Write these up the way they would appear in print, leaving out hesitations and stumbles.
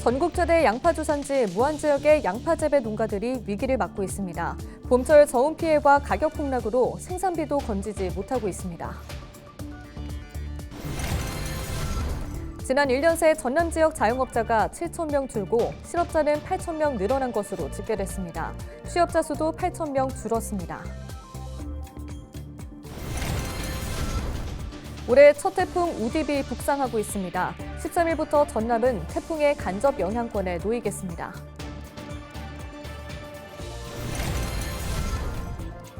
전국 최대 양파 주산지 무안 지역의 양파 재배 농가들이 위기를 맞고 있습니다. 봄철 저온 피해와 가격 폭락으로 생산비도 건지지 못하고 있습니다. 지난 1년 새 전남 지역 자영업자가 7,000명 줄고 실업자는 8,000명 늘어난 것으로 집계됐습니다. 취업자 수도 8,000명 줄었습니다. 올해 첫 태풍 우디비 북상하고 있습니다. 13일부터 전남은 태풍의 간접 영향권에 놓이겠습니다.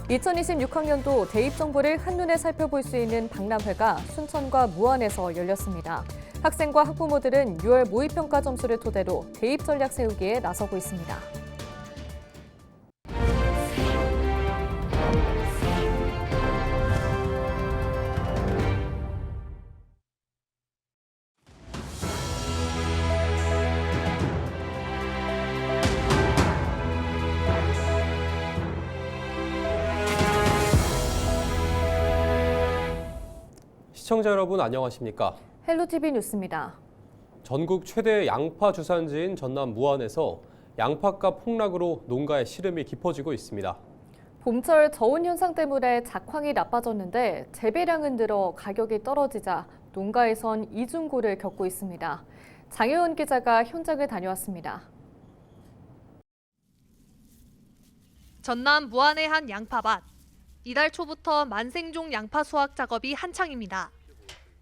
2026학년도 대입 정보를 한눈에 살펴볼 수 있는 박람회가 순천과 무안에서 열렸습니다. 학생과 학부모들은 6월 모의평가 점수를 토대로 대입 전략 세우기에 나서고 있습니다. 시청자 여러분 안녕하십니까? 헬로티비 뉴스입니다. 전국 최대 양파 주산지인 전남 무안에서 양파값 폭락으로 농가의 시름이 깊어지고 있습니다. 봄철 저온 현상 때문에 작황이 나빠졌는데 재배량은 늘어 가격이 떨어지자 농가에선 이중고를 겪고 있습니다. 장혜원 기자가 현장을 다녀왔습니다. 전남 무안의 한 양파밭. 이달 초부터 만생종 양파 수확 작업이 한창입니다.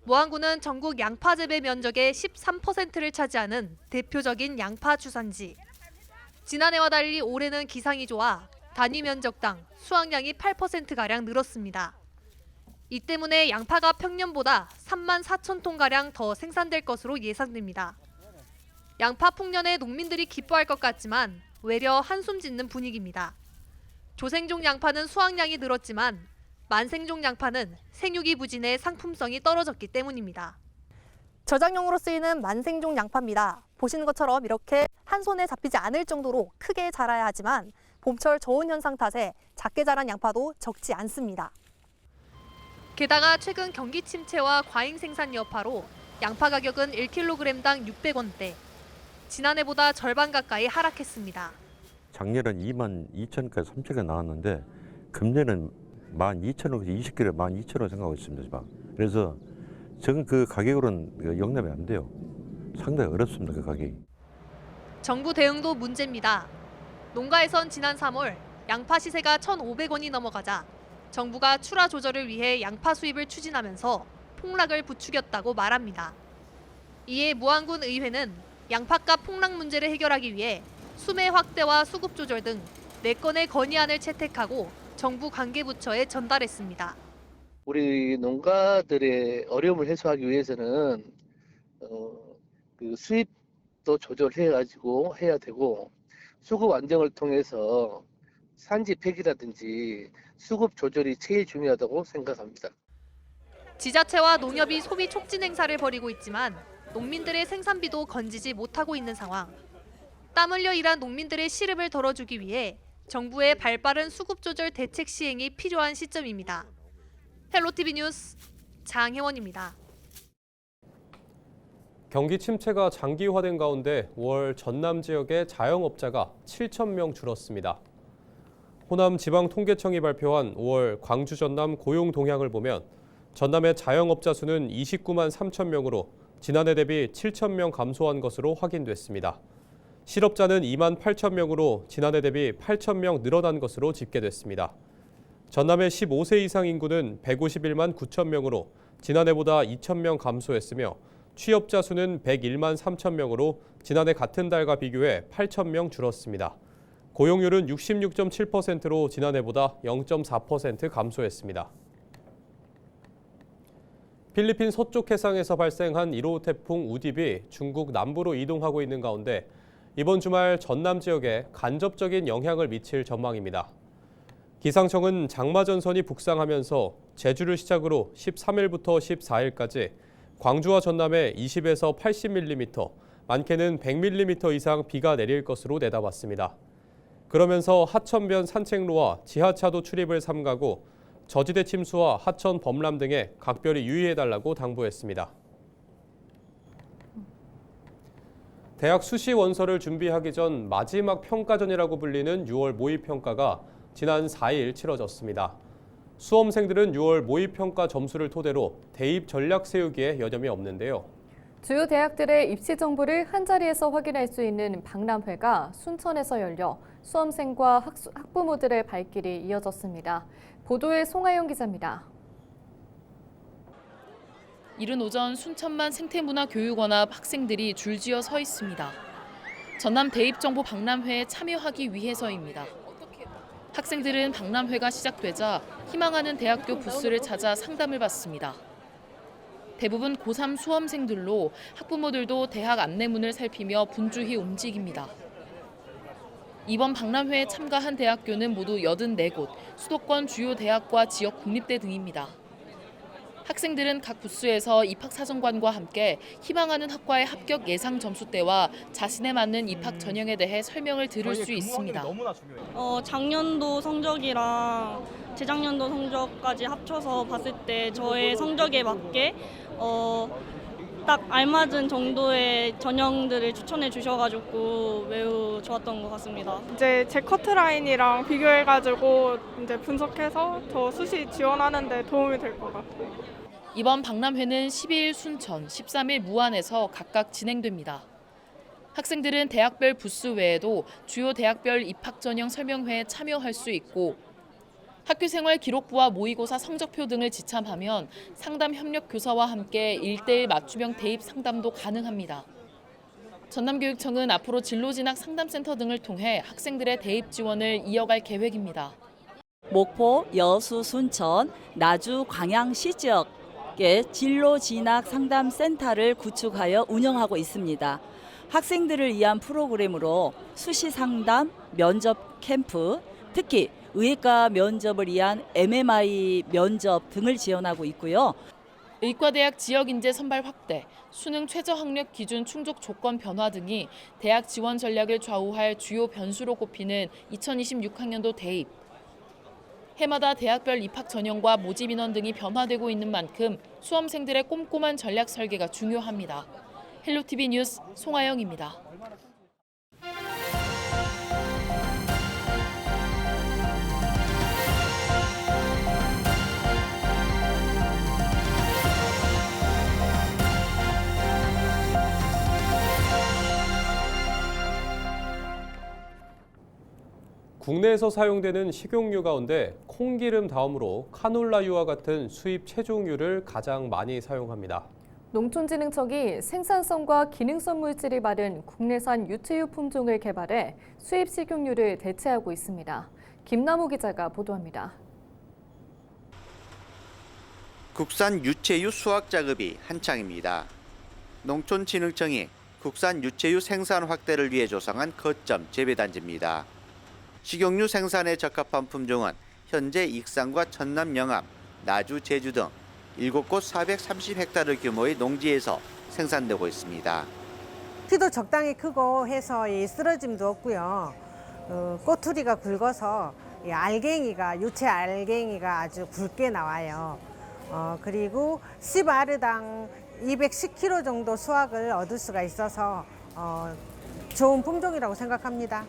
무안군은 전국 양파 재배 면적의 13%를 차지하는 대표적인 양파 주산지. 지난해와 달리 올해는 기상이 좋아 단위 면적당 수확량이 8%가량 늘었습니다. 이 때문에 양파가 평년보다 3만 4천 톤가량 더 생산될 것으로 예상됩니다. 양파 풍년에 농민들이 기뻐할 것 같지만 외려 한숨 짓는 분위기입니다. 조생종 양파는 수확량이 늘었지만 만생종 양파는 생육이 부진해 상품성이 떨어졌기 때문입니다. 저장용으로 쓰이는 만생종 양파입니다. 보시는 것처럼 이렇게 한 손에 잡히지 않을 정도로 크게 자라야 하지만 봄철 저온 현상 탓에 작게 자란 양파도 적지 않습니다. 게다가 최근 경기 침체와 과잉 생산 여파로 양파 가격은 1kg당 600원대, 지난해보다 절반 가까이 하락했습니다. 작년은 22,000원까지 3,000원 나왔는데 금년은 12,000원에서 20kg에 12,000원 생각하고 있습니다. 그래서 지금 그 가격으로는 용납이 안 돼요. 상당히 어렵습니다, 그 가격이. 정부 대응도 문제입니다. 농가에선 지난 3월 양파 시세가 1,500원이 넘어가자 정부가 출하 조절을 위해 양파 수입을 추진하면서 폭락을 부추겼다고 말합니다. 이에 무안군 의회는 양파값 폭락 문제를 해결하기 위해 수매 확대와 수급 조절 등 4건의 건의안을 채택하고 정부 관계부처에 전달했습니다. 우리 농가들의 어려움을 해소하기 위해서는 그 수입도 조절해가지고 해야 되고 수급 안정을 통해서 산지 폐기라든지 수급 조절이 제일 중요하다고 생각합니다. 지자체와 농협이 소비 촉진 행사를 벌이고 있지만 농민들의 생산비도 건지지 못하고 있는 상황. 땀 흘려 일한 농민들의 시름을 덜어주기 위해 정부의 발빠른 수급 조절 대책 시행이 필요한 시점입니다. 헬로티비 뉴스 장혜원입니다. 경기 침체가 장기화된 가운데 5월 전남 지역의 자영업자가 7,000명 줄었습니다. 호남지방통계청이 발표한 5월 광주 전남 고용 동향을 보면 전남의 자영업자 수는 29만 3천 명으로 지난해 대비 7,000명 감소한 것으로 확인됐습니다. 실업자는 2만 8천 명으로 지난해 대비 8천 명 늘어난 것으로 집계됐습니다. 전남의 15세 이상 인구는 151만 9천 명으로 지난해보다 2천 명 감소했으며 취업자 수는 101만 3천 명으로 지난해 같은 달과 비교해 8천 명 줄었습니다. 고용률은 66.7%로 지난해보다 0.4% 감소했습니다. 필리핀 서쪽 해상에서 발생한 1호 태풍 우디비 중국 남부로 이동하고 있는 가운데 이번 주말 전남 지역에 간접적인 영향을 미칠 전망입니다. 기상청은 장마전선이 북상하면서 제주를 시작으로 13일부터 14일까지 광주와 전남에 20에서 80mm, 많게는 100mm 이상 비가 내릴 것으로 내다봤습니다. 그러면서 하천변 산책로와 지하차도 출입을 삼가고 저지대 침수와 하천 범람 등에 각별히 유의해달라고 당부했습니다. 대학 수시 원서를 준비하기 전 마지막 평가전이라고 불리는 6월 모의평가가 지난 4일 치러졌습니다. 수험생들은 6월 모의평가 점수를 토대로 대입 전략 세우기에 여념이 없는데요. 주요 대학들의 입시 정보를 한자리에서 확인할 수 있는 박람회가 순천에서 열려 수험생과 학부모들의 발길이 이어졌습니다. 보도에 송하영 기자입니다. 이른 오전 순천만 생태문화교육원앞 학생들이 줄지어 서 있습니다. 전남 대입정보 박람회에 참여하기 위해서입니다. 학생들은 박람회가 시작되자 희망하는 대학교 부스를 찾아 상담을 받습니다. 대부분 고3 수험생들로 학부모들도 대학 안내문을 살피며 분주히 움직입니다. 이번 박람회에 참가한 대학교는 모두 84곳, 수도권 주요 대학과 지역 국립대 등입니다. 학생들은 각 부스에서 입학사정관과 함께 희망하는 학과의 합격 예상 점수대와 자신에 맞는 입학 전형에 대해 설명을 들을 수 있습니다. 작년도 성적이랑 재작년도 성적까지 합쳐서 봤을 때 저의 성적에 맞게 딱 알맞은 정도의 전형들을 추천해 주셔가지고 매우 좋았던 것 같습니다. 이제 제 커트라인이랑 비교해가지고 이제 분석해서 더 수시 지원하는 데 도움이 될 것 같아요. 이번 박람회는 12일 순천, 13일 무안에서 각각 진행됩니다. 학생들은 대학별 부스 외에도 주요 대학별 입학 전형 설명회에 참여할 수 있고 학교생활 기록부와 모의고사 성적표 등을 지참하면 상담 협력 교사와 함께 1:1 맞춤형 대입 상담도 가능합니다. 전남교육청은 앞으로 진로진학 상담센터 등을 통해 학생들의 대입 지원을 이어갈 계획입니다. 목포, 여수, 순천, 나주, 광양시 지역의 진로진학 상담센터를 구축하여 운영하고 있습니다. 학생들을 위한 프로그램으로 수시 상담, 면접 캠프, 특히 의예과 면접을 위한 MMI 면접 등을 지원하고 있고요. 의과대학 지역인재 선발 확대, 수능 최저 학력 기준 충족 조건 변화 등이 대학 지원 전략을 좌우할 주요 변수로 꼽히는 2026학년도 대입. 해마다 대학별 입학 전형과 모집 인원 등이 변화되고 있는 만큼 수험생들의 꼼꼼한 전략 설계가 중요합니다. 헬로티비 뉴스 송하영입니다. 국내에서 사용되는 식용유 가운데 콩기름 다음으로 카놀라유와 같은 수입 채종유를 가장 많이 사용합니다. 농촌진흥청이 생산성과 기능성 물질이 많은 국내산 유채유 품종을 개발해 수입 식용유를 대체하고 있습니다. 김남우 기자가 보도합니다. 국산 유채유 수확 작업이 한창입니다. 농촌진흥청이 국산 유채유 생산 확대를 위해 조성한 거점 재배단지입니다. 식용유 생산에 적합한 품종은 현재 익산과 전남 영암, 나주, 제주 등 7곳 430헥타르 규모의 농지에서 생산되고 있습니다. 키도 적당히 크고 해서 쓰러짐도 없고요. 꼬투리가 굵어서 유채 알갱이가 아주 굵게 나와요. 그리고 10아르당 210kg 정도 수확을 얻을 수가 있어서 좋은 품종이라고 생각합니다.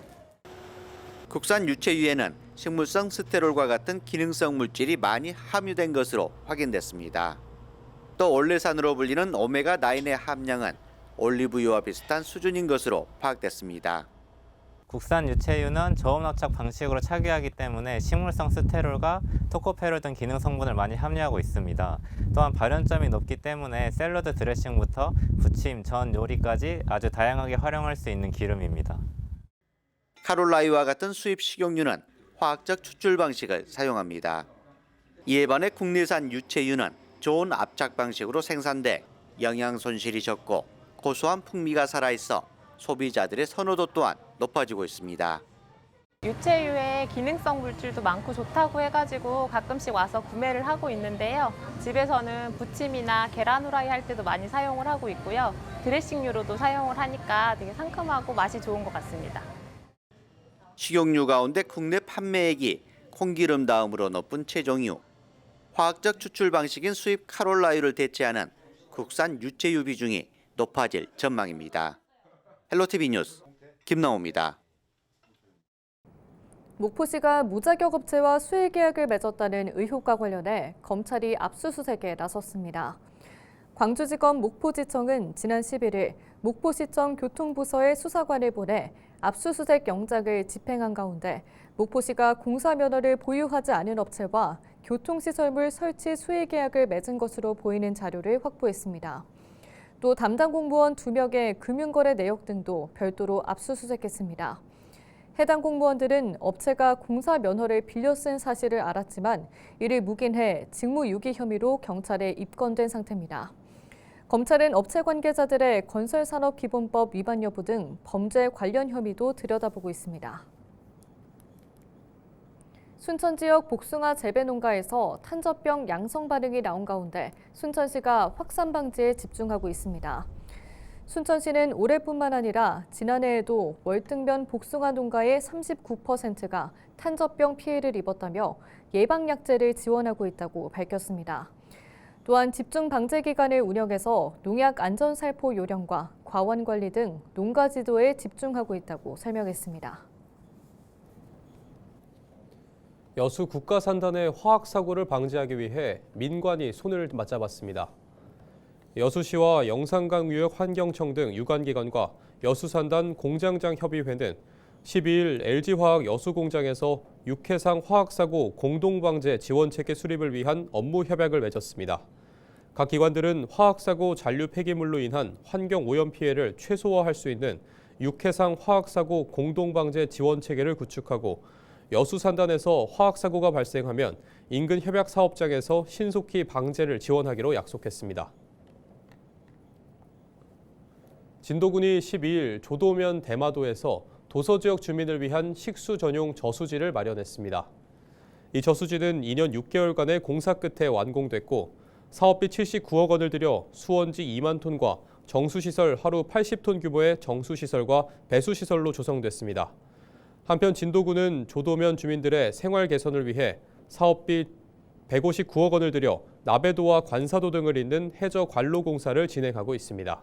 국산 유채유에는 식물성 스테롤과 같은 기능성 물질이 많이 함유된 것으로 확인됐습니다. 또 올레산으로 불리는 오메가9의 함량은 올리브유와 비슷한 수준인 것으로 파악됐습니다. 국산 유채유는 저온압착 방식으로 착유하기 때문에 식물성 스테롤과 토코페롤 등 기능 성분을 많이 함유하고 있습니다. 또한 발연점이 높기 때문에 샐러드 드레싱부터 부침, 전 요리까지 아주 다양하게 활용할 수 있는 기름입니다. 카놀라유와 같은 수입 식용유는 화학적 추출 방식을 사용합니다. 이에 반해 국내산 유채유는 좋은 압착 방식으로 생산돼 영양 손실이 적고 고소한 풍미가 살아있어 소비자들의 선호도 또한 높아지고 있습니다. 유채유에 기능성 물질도 많고 좋다고 해가지고 가끔씩 와서 구매를 하고 있는데요. 집에서는 부침이나 계란 후라이 할 때도 많이 사용을 하고 있고요. 드레싱유로도 사용을 하니까 되게 상큼하고 맛이 좋은 것 같습니다. 식용유 가운데 국내 판매액이 콩기름 다음으로 높은 채종유, 화학적 추출 방식인 수입 카놀라유를 대체하는 국산 유채유 비중이 높아질 전망입니다. 헬로티비 뉴스 김나호입니다. 목포시가 무자격 업체와 수의 계약을 맺었다는 의혹과 관련해 검찰이 압수수색에 나섰습니다. 광주지검 목포지청은 지난 11일 목포시청 교통부서의 수사관을 보내 압수수색 영장을 집행한 가운데 목포시가 공사 면허를 보유하지 않은 업체와 교통시설물 설치 수의 계약을 맺은 것으로 보이는 자료를 확보했습니다. 또 담당 공무원 2명의 금융거래 내역 등도 별도로 압수수색했습니다. 해당 공무원들은 업체가 공사 면허를 빌려 쓴 사실을 알았지만 이를 묵인해 직무유기 혐의로 경찰에 입건된 상태입니다. 검찰은 업체 관계자들의 건설산업기본법 위반 여부 등 범죄 관련 혐의도 들여다보고 있습니다. 순천 지역 복숭아 재배 농가에서 탄저병 양성 반응이 나온 가운데 순천시가 확산 방지에 집중하고 있습니다. 순천시는 올해뿐만 아니라 지난해에도 월등면 복숭아 농가의 39%가 탄저병 피해를 입었다며 예방약제를 지원하고 있다고 밝혔습니다. 또한 집중 방제 기간을 운영해서 농약 안전살포 요령과 과원 관리 등 농가 지도에 집중하고 있다고 설명했습니다. 여수 국가산단의 화학사고를 방지하기 위해 민관이 손을 맞잡았습니다. 여수시와 영산강유역환경청 등 유관기관과 여수산단 공장장 협의회는 12일 LG화학 여수공장에서 육해상 화학사고 공동방제 지원체계 수립을 위한 업무 협약을 맺었습니다. 각 기관들은 화학사고 잔류 폐기물로 인한 환경오염 피해를 최소화할 수 있는 육해상 화학사고 공동방제 지원체계를 구축하고 여수산단에서 화학사고가 발생하면 인근 협약 사업장에서 신속히 방제를 지원하기로 약속했습니다. 진도군이 12일 조도면 대마도에서 도서지역 주민을 위한 식수 전용 저수지를 마련했습니다. 이 저수지는 2년 6개월간의 공사 끝에 완공됐고 사업비 79억 원을 들여 수원지 2만 톤과 정수시설 하루 80톤 규모의 정수시설과 배수시설로 조성됐습니다. 한편 진도군은 조도면 주민들의 생활 개선을 위해 사업비 159억 원을 들여 나배도와 관사도 등을 잇는 해저 관로 공사를 진행하고 있습니다.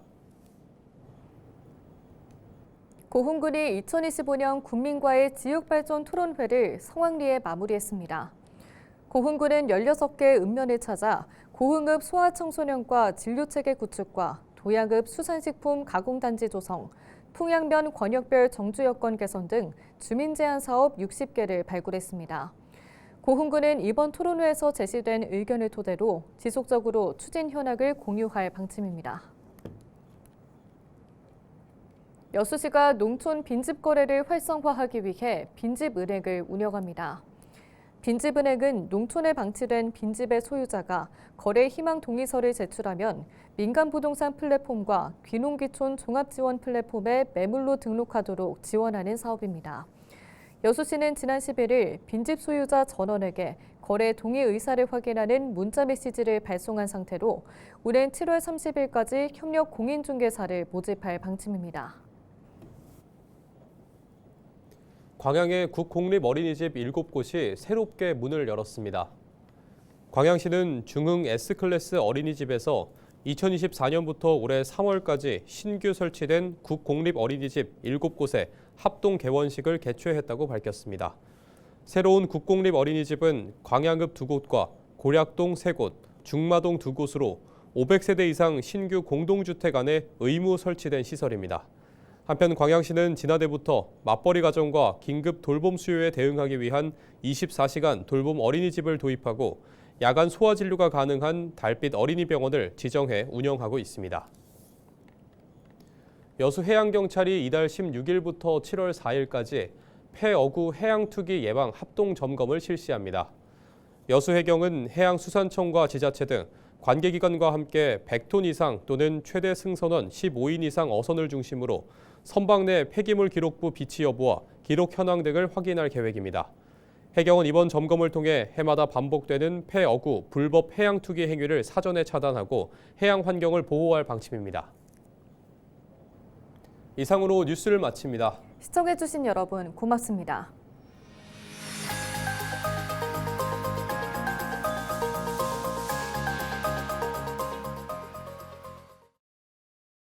고흥군이 2025년 국민과의 지역발전 토론회를 성황리에 마무리했습니다. 고흥군은 16개의 읍면을 찾아 고흥읍 소아청소년과 진료체계 구축과 도양읍 수산식품 가공단지 조성, 풍양면 권역별 정주여건 개선 등 주민 제안 사업 60개를 발굴했습니다. 고흥군은 이번 토론회에서 제시된 의견을 토대로 지속적으로 추진 현황을 공유할 방침입니다. 여수시가 농촌 빈집 거래를 활성화하기 위해 빈집은행을 운영합니다. 빈집은행은 농촌에 방치된 빈집의 소유자가 거래 희망 동의서를 제출하면 민간부동산 플랫폼과 귀농귀촌 종합지원 플랫폼에 매물로 등록하도록 지원하는 사업입니다. 여수시는 지난 11일 빈집 소유자 전원에게 거래 동의 의사를 확인하는 문자 메시지를 발송한 상태로 올해 7월 30일까지 협력 공인중개사를 모집할 방침입니다. 광양의 국공립어린이집 7곳이 새롭게 문을 열었습니다. 광양시는 중흥 S클래스 어린이집에서 2024년부터 올해 3월까지 신규 설치된 국공립어린이집 7곳에 합동 개원식을 개최했다고 밝혔습니다. 새로운 국공립어린이집은 광양읍 2곳과 고략동 3곳, 중마동 2곳으로 500세대 이상 신규 공동주택 안에 의무 설치된 시설입니다. 한편 광양시는 지난해부터 맞벌이 가정과 긴급 돌봄 수요에 대응하기 위한 24시간 돌봄 어린이집을 도입하고 야간 소아진료가 가능한 달빛 어린이병원을 지정해 운영하고 있습니다. 여수해양경찰이 이달 16일부터 7월 4일까지 폐어구 해양투기 예방 합동점검을 실시합니다. 여수해경은 해양수산청과 지자체 등 관계기관과 함께 100톤 이상 또는 최대 승선원 15인 이상 어선을 중심으로 선박 내 폐기물 기록부 비치 여부와 기록 현황 등을 확인할 계획입니다. 해경은 이번 점검을 통해 해마다 반복되는 폐어구 불법 해양 투기 행위를 사전에 차단하고 해양 환경을 보호할 방침입니다. 이상으로 뉴스를 마칩니다. 시청해주신 여러분 고맙습니다.